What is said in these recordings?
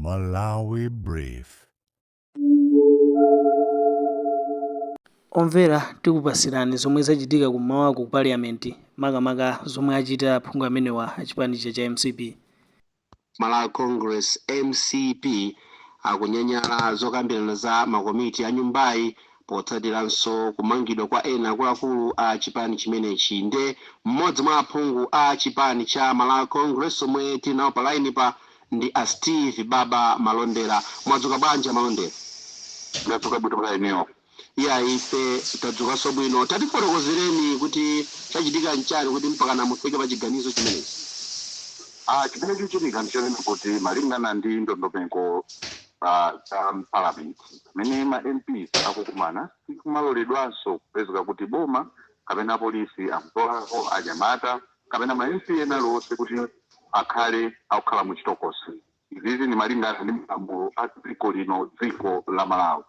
Malawi Brief. Omvera tikupasirani zomwe zachitika kummawa ku Parliament makamaka zomwe achita aphungu amenewa achipani cha MCP. Malawi Congress MCP akunyanyala zokambirana za makomiti a nyumbayi potsatiranso kumangidwa kwa ena akuluakulu a chipani chimenechi. Nde mmodzi mwa aphungu a chipani cha Malawi Congress omwe tinawo pa line pa ndi a Steve Baba Malondera. Mwadzuka bwanji Malondera? Ndadzuka bwino pa eneo. Ya ife tadzukanso bwino. Tatifotokozereni kuti chachitika nchani kuti mpaka mufike pa chiganizo chimenechi. Chimene chikuchitika ndichonena kuti malingana ndi ndondomeko Parliament mene ma MPs akukumana sikumaloledwanso kupezeka kuti boma kapena polisi akutolako anyamata kapena ma MP ena lonse kuti akukhala mu chitokosi. Izizi ni malingana ndi malamulo a dziko lino, dziko la Malawi.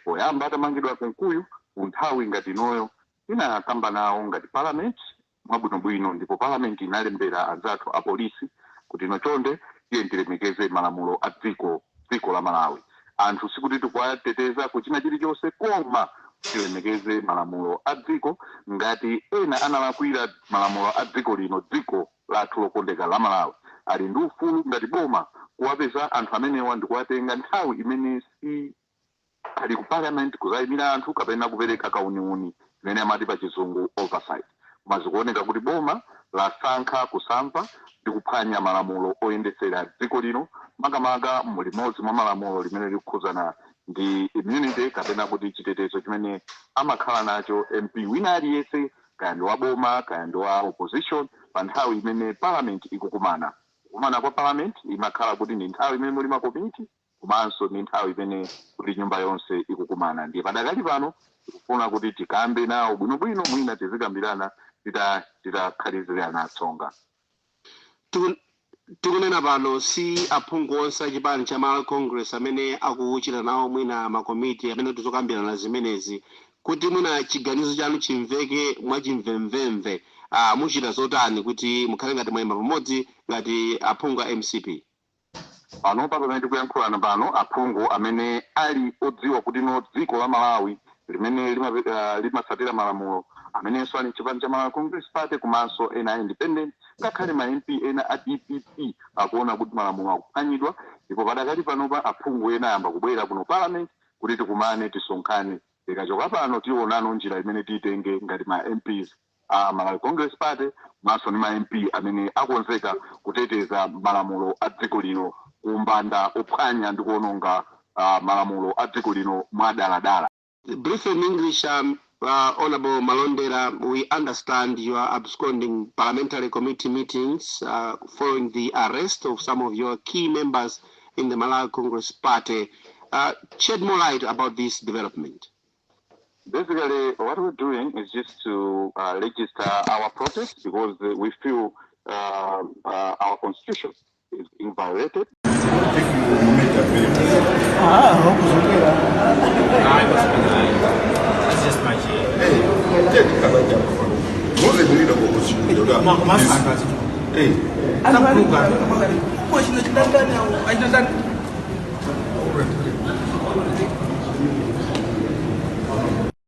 Poyamba atamangidwa Mkuyu munthawi ngati inoyo inakamba nawo ngati Parliament mwabwinobwino, ndipo Parliament inalembera anzathu a polisi kuti chonde iye ndilemekeze malamulo a dziko la Malawi. Anthu sikuti tikuwateteza kuchina chilichonse koma tilemekeze malamulo a dziko. Ngati ena analakwira malamulo a dziko lino, dziko lathu lokondeka la Malawi, ali ndi ufulu ngati boma kuwapeza anthu amenewa ndi kuwatenga nthawi imene si ali ku Parliament kuzayimira anthu kapena kupereka kauniuni imene amati pa chizungu oversight. Mazikuoneka kuti boma lasankha kusamva ndi kuphwanya malamulo oyendetsera dziko lino, makamaka limodzi mwa malamulo limene likukhuzana ndi immunity kapena kuti chitetezo chimene amakhala nacho MP wina aliyense, kaya ndi wa boma kaya ndi wa opposition, pa nthawi imene Parliament ikukumana. Kukumana kwa Parliament imakhala kuti ndi nthawi imene muli makomiti komanso ndi nthawi imene kuti nyumba yonse ikukumana. Ndiye padakali pano tikufuna kuti tikambe nawo bwinobwino, mwina tizikambirana titakhalizirana atsonga. Tikunena pano si aphungu onse achipani cha Malawi Congress amene akuchita nawo mwina makomiti amene tizokambirana zimenezi, kuti mwina chiganizo chanu chimveke mwachimvemvemve. Muchita zotani kuti mukhale ngati mwayima pamodzi ngati aphungu a MCP? Pano pamene tikuyankhulana pano aphungu amene ali odziwa kuti dziko la Malawi limene limasatira malamulo amenenso ali chipani cha Malawi Congress Party komanso ena independent, ngakhale ma MP ena a DPP akuona kuti malamulo akuphwanyidwa. Ndipo padakali panopa aphungu ena ayamba kubwera kuno Parliament kuti tikumane tisonkhane. Tikachoka pano tionano njira imene titenge ngati ma MPs a Malawi Congress Party komanso ni ma MP amene akonzeka kuteteza malamulo a dziko lino kumbanda ophwanya ndi kuononga malamulo a dziko lino mwadaladala. Brief in English, Honorable Malondera, we understand you are absconding parliamentary committee meetings following the arrest of some of your key members in the Malawi Congress Party. Shed more light about this development. Basically, what we're doing is just to register our protest because we feel our constitution is being violated. That's just my shit. Hey,